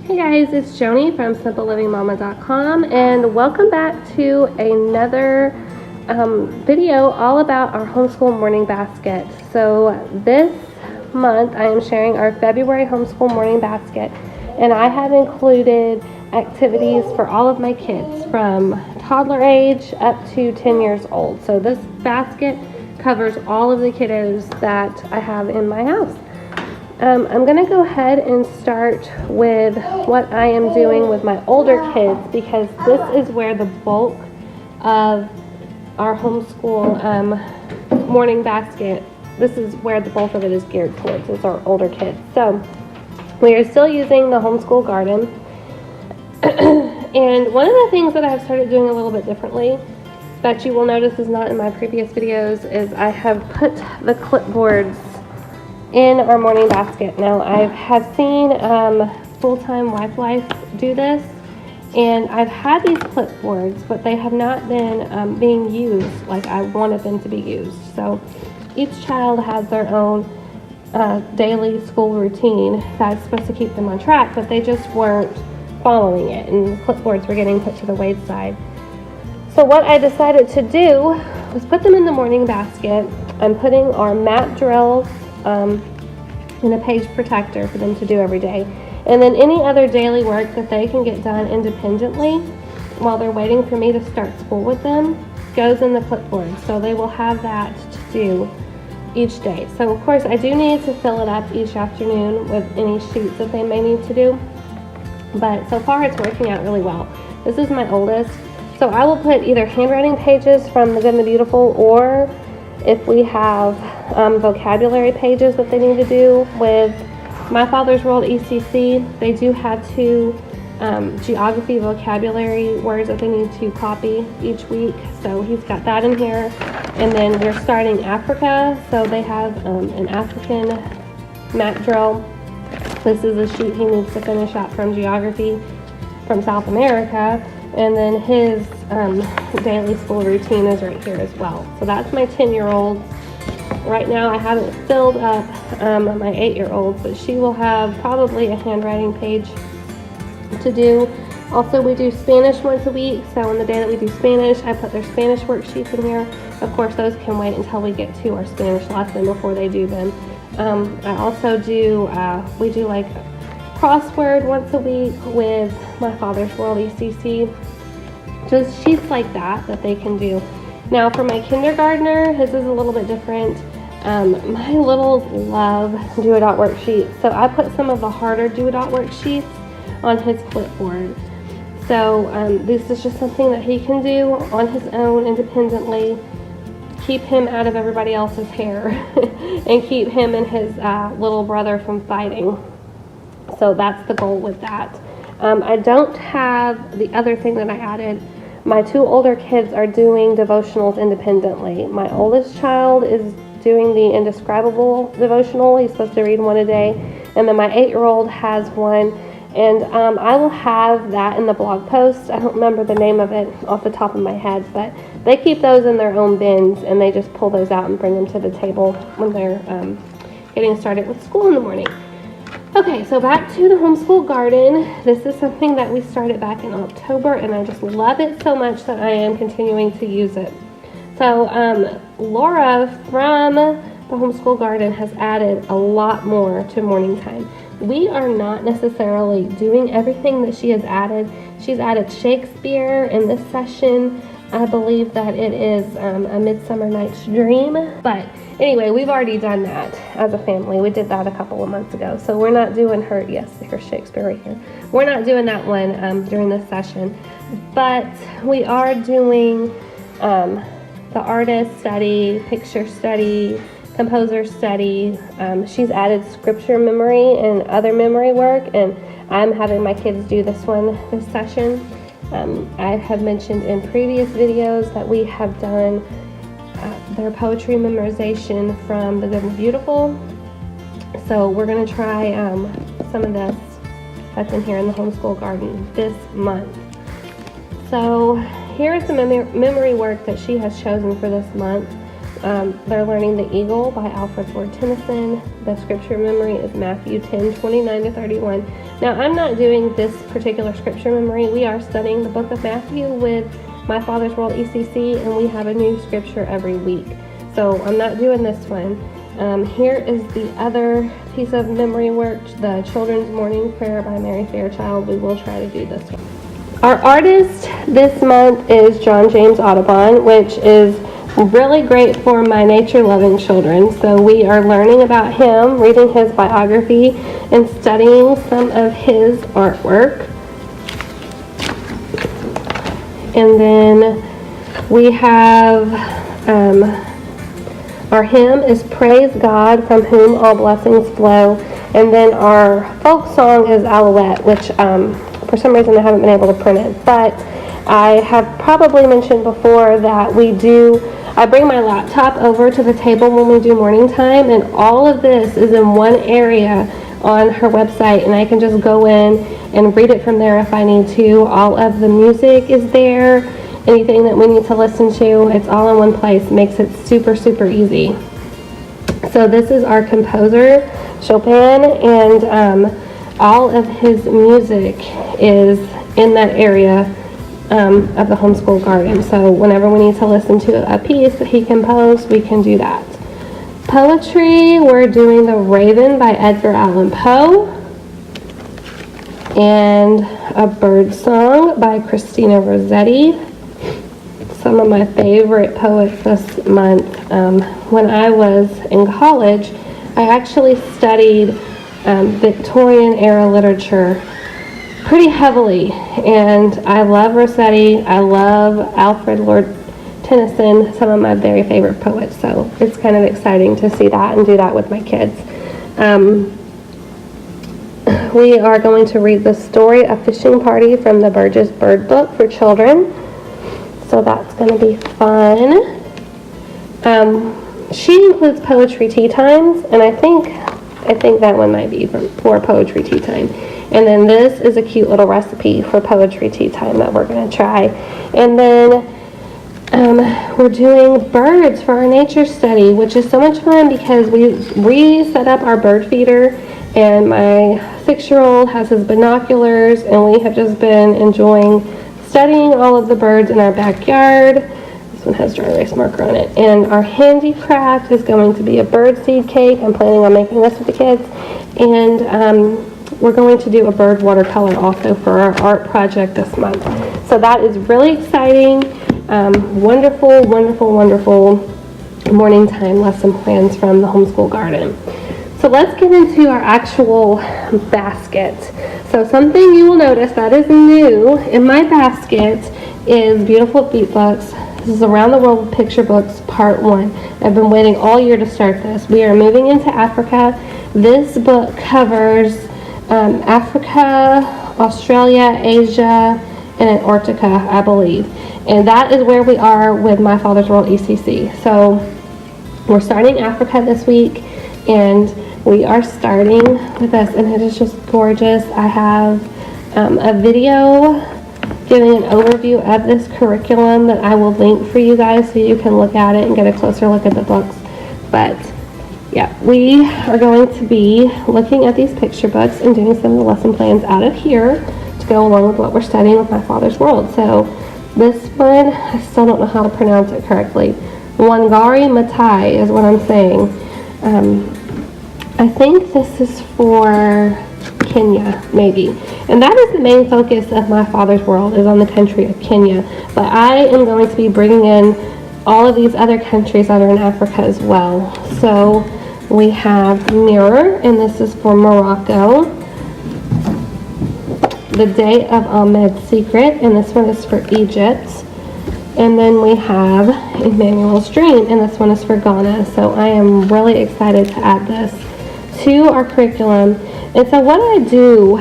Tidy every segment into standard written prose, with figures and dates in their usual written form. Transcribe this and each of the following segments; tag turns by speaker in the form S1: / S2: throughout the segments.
S1: Hey guys, it's Joanie from simplelivingmama.com and welcome back to another video all about our homeschool morning basket. So this month I am sharing our February homeschool morning basket, and I have included activities for all of my kids from toddler age up to 10 years old. So this basket covers all of the kiddos that I have in my house. I'm going to go ahead and start with what I am doing with my older kids, because this is where the bulk of our homeschool morning basket, this is where the bulk of it is geared towards, is our older kids. So we are still using the homeschool garden. And one of the things that I have started doing a little bit differently that you will notice is not in my previous videos is I have put the clipboards in our morning basket. Now I have seen Full-Time Wife Life do this, and I've had these clipboards, but they have not been being used like I wanted them to be used. So each child has their own daily school routine that's supposed to keep them on track, but they just weren't following it, and the clipboards were getting put to the wayside. So what I decided to do was put them in the morning basket. I'm putting our map drills in a page protector for them to do every day, and then any other daily work that they can get done independently while they're waiting for me to start school with them goes in the clipboard, so they will have that to do each day. So of course I do need to fill it up each afternoon with any sheets that they may need to do, but so far it's working out really well. This is my oldest, so I will put either handwriting pages from The Good and the Beautiful, or if we have vocabulary pages that they need to do with My Father's World ECC, they do have 2 geography vocabulary words that they need to copy each week. So he's got that in here. And then we're starting Africa, so they have an African map drill. This is a sheet he needs to finish out from geography from South America. And then his daily school routine is right here as well. So that's my 10-year-old. Right now I haven't filled up my 8-year-old, but she will have probably a handwriting page to do. Also, we do Spanish once a week, so on the day that we do Spanish, I put their Spanish worksheets in here. Of course, those can wait until we get to our Spanish lesson before they do them. I also do, we do like crossword once a week with My Father's World ECC. Just sheets like that they can do. Now for my kindergartner, his is a little bit different. My littles love do-a-dot worksheets, so I put some of the harder do-a-dot worksheets on his clipboard. So this is just something that he can do on his own independently, keep him out of everybody else's hair, and keep him and his little brother from fighting. So that's the goal with that. I don't have the other thing that I added. My 2 older kids are doing devotionals independently. My oldest child is doing the indescribable devotional. He's supposed to read 1 a day. And then my 8-year-old has one. And I will have that in the blog post. I don't remember the name of it off the top of my head, but they keep those in their own bins, and they just pull those out and bring them to the table when they're getting started with school in the morning. Okay, so back to the homeschool garden. This is something that we started back in October, and I just love it so much that I am continuing to use it. So Laura from the homeschool garden has added a lot more to morning time. We are not necessarily doing everything that she has added. She's added Shakespeare in this session. I believe that it is A Midsummer Night's Dream. But anyway, we've already done that as a family. We did that a couple of months ago. So we're not doing her, yes, here's Shakespeare right here. We're not doing that one during this session. But we are doing the artist study, picture study, composer study. She's added scripture memory and other memory work, and I'm having my kids do this one this session. I have mentioned in previous videos that we have done their poetry memorization from The Good and the Beautiful. So we're going to try some of this that's in here in the homeschool garden this month. So here is the memory work that she has chosen for this month. They're learning The Eagle by Alfred Lord Tennyson. The scripture memory is Matthew 10:29-31. Now, I'm not doing this particular scripture memory. We are studying the book of Matthew with My Father's World ECC, and we have a new scripture every week. So I'm not doing this one. Here is the other piece of memory work, the Children's Morning Prayer by Mary Fairchild. We will try to do this one. Our artist this month is John James Audubon, which is really great for my nature-loving children. So we are learning about him, reading his biography, and studying some of his artwork. And then we have our hymn is Praise God, from whom all blessings flow. And then our folk song is Alouette, which for some reason I haven't been able to print it. But I have probably mentioned before that I bring my laptop over to the table when we do morning time, and all of this is in one area on her website, and I can just go in and read it from there if I need to. All of the music is there. Anything that we need to listen to, it's all in one place. Makes it super, super easy. So this is our composer, Chopin, and all of his music is in that area of the homeschool garden. So whenever we need to listen to a piece that he composed, we can do that. Poetry, we're doing The Raven by Edgar Allan Poe, and A Bird Song by Christina Rossetti. Some of my favorite poets this month. When I was in college, I actually studied Victorian era literature pretty heavily, and I love Rossetti. I love Alfred Lord Tennyson, some of my very favorite poets. So it's kind of exciting to see that and do that with my kids. We are going to read the story A Fishing Party from the Burgess Bird Book for children. So that's going to be fun. She includes poetry tea times, and I think that one might be for poetry tea time. And then this is a cute little recipe for poetry tea time that we're going to try. And then we're doing birds for our nature study, which is so much fun because we set up our bird feeder, and my 6-year-old has his binoculars, and we have just been enjoying studying all of the birds in our backyard. This one has dry erase marker on it. And our handicraft is going to be a bird seed cake. I'm planning on making this with the kids. And we're going to do a bird watercolor also for our art project this month. So that is really exciting. Wonderful, wonderful, wonderful morning time lesson plans from the homeschool garden. So let's get into our actual basket. So something you will notice that is new in my basket is Beautiful Feet books. This is Around the World with Picture Books, Part 1. I've been waiting all year to start this. We are moving into Africa. This book covers Africa, Australia, Asia, and Antarctica, I believe. And that is where we are with My Father's World ECC. So we're starting Africa this week, and we are starting with this, and it is just gorgeous. I have a video giving an overview of this curriculum that I will link for you guys so you can look at it and get a closer look at the books. But yeah, we are going to be looking at these picture books and doing some of the lesson plans out of here to go along with what we're studying with My Father's World. So this one, I still don't know how to pronounce it correctly. Wangari Maathai is what I'm saying. I think this is for Kenya, maybe. And that is the main focus of My Father's World, is on the country of Kenya. But I am going to be bringing in all of these other countries that are in Africa as well. So we have Mirror, and this is for Morocco. The Day of Ahmed's Secret, and this one is for Egypt. And then we have Emmanuel's Dream, and this one is for Ghana. So I am really excited to add this to our curriculum. And so what I do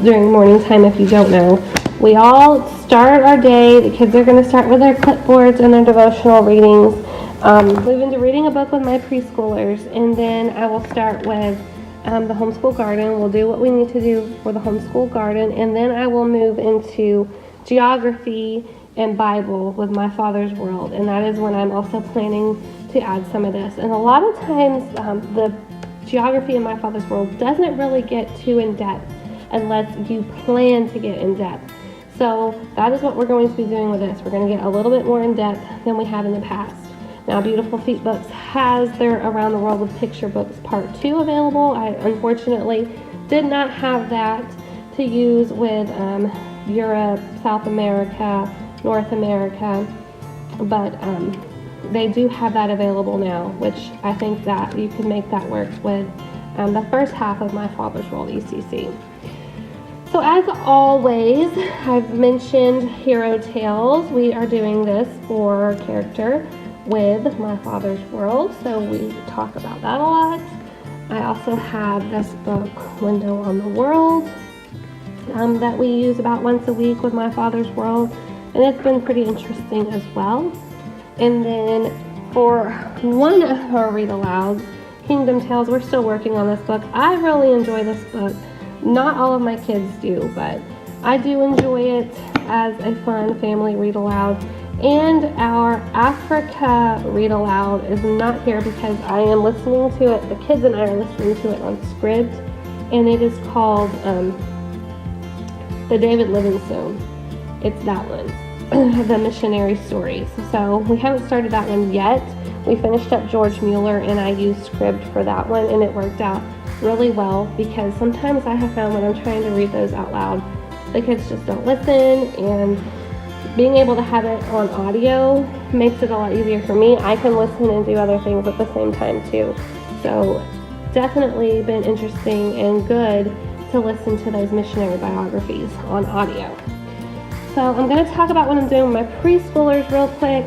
S1: during morning time, if you don't know, we all start our day. The kids are going to start with their clipboards and their devotional readings. Move into reading a book with my preschoolers, and then I will start with the homeschool garden. We'll do what we need to do for the homeschool garden, and then I will move into geography and Bible with My Father's World, and that is when I'm also planning to add some of this. And a lot of times the geography in My Father's World doesn't really get too in-depth unless you plan to get in-depth. So that is what we're going to be doing with this. We're going to get a little bit more in-depth than we have in the past. Now, Beautiful Feet Books has their Around the World with Picture Books Part 2 available. I unfortunately did not have that to use with Europe, South America, North America, but they do have that available now, which I think that you can make that work with the first half of My Father's World ECC. So as always, I've mentioned Hero Tales. We are doing this for character with My Father's World, so we talk about that a lot. I also have this book, Window on the World, that we use about once a week with My Father's World, and it's been pretty interesting as well. And then for one of our read-alouds, Kingdom Tales, we're still working on this book. I really enjoy this book. Not all of my kids do, but I do enjoy it as a fun family read-aloud. And our Africa read-aloud is not here because I am listening to it, the kids and I are listening to it on Scribd, and it is called The David Livingstone. It's that one, the missionary stories. So we haven't started that one yet. We finished up George Mueller and I used Scribd for that one, and it worked out really well because sometimes I have found when I'm trying to read those out loud, the kids just don't listen, and being able to have it on audio makes it a lot easier for me. I can listen and do other things at the same time too. So definitely been interesting and good to listen to those missionary biographies on audio. So I'm going to talk about what I'm doing with my preschoolers real quick.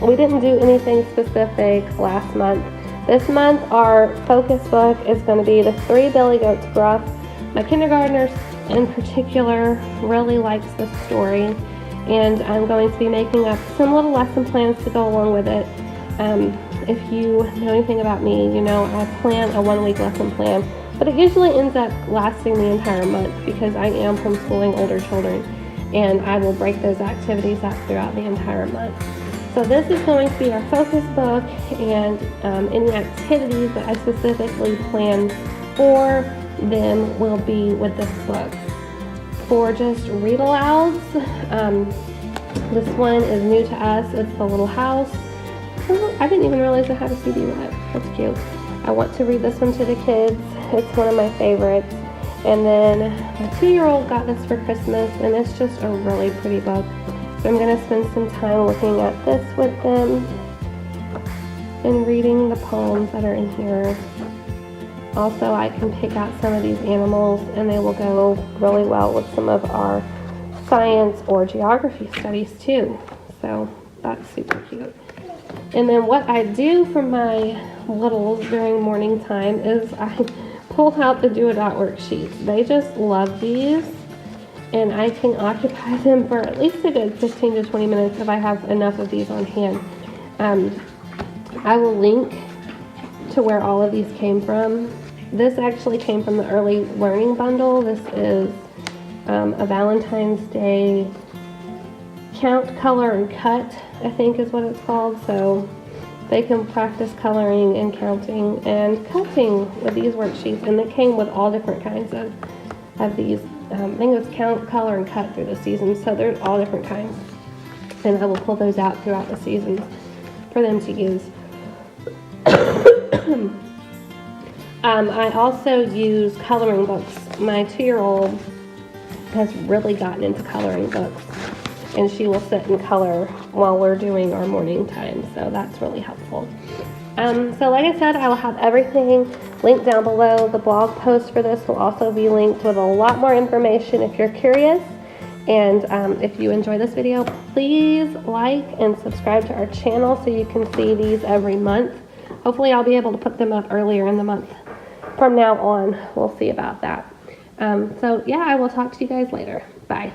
S1: We didn't do anything specific last month. This month our focus book is going to be The Three Billy Goats Gruff. My kindergartners in particular really likes this story, and I'm going to be making up some little lesson plans to go along with it. If you know anything about me, you know I plan a 1-week lesson plan, but it usually ends up lasting the entire month because I am homeschooling older children, and I will break those activities up throughout the entire month. So this is going to be our focus book, and any activities that I specifically plan for them will be with this book. For just read-alouds, this one is new to us. It's The Little House. Oh, I didn't even realize I had a CD with it. That's cute. I want to read this one to the kids. It's one of my favorites. And then my 2-year-old got this for Christmas, and it's just a really pretty book. So I'm going to spend some time looking at this with them and reading the poems that are in here. Also, I can pick out some of these animals, and they will go really well with some of our science or geography studies too. So that's super cute. And then what I do for my littles during morning time is I pull out the Do-A-Dot worksheets. They just love these, and I can occupy them for at least a good 15 to 20 minutes if I have enough of these on hand. I will link to where all of these came from. This actually came from the Early Learning Bundle. This is a Valentine's Day count, color, and cut, I think is what it's called. So they can practice coloring and counting and cutting with these worksheets. And it came with all different kinds of these. I think it was count, color, and cut through the seasons. So there's all different kinds. And I will pull those out throughout the seasons for them to use. I also use coloring books. My 2-year-old has really gotten into coloring books, and she will sit and color while we're doing our morning time, so that's really helpful. So like I said, I will have everything linked down below. The blog post for this will also be linked with a lot more information if you're curious. And if you enjoy this video, please like and subscribe to our channel so you can see these every month. Hopefully I'll be able to put them up earlier in the month. From now on, we'll see about that. So yeah, I will talk to you guys later. Bye.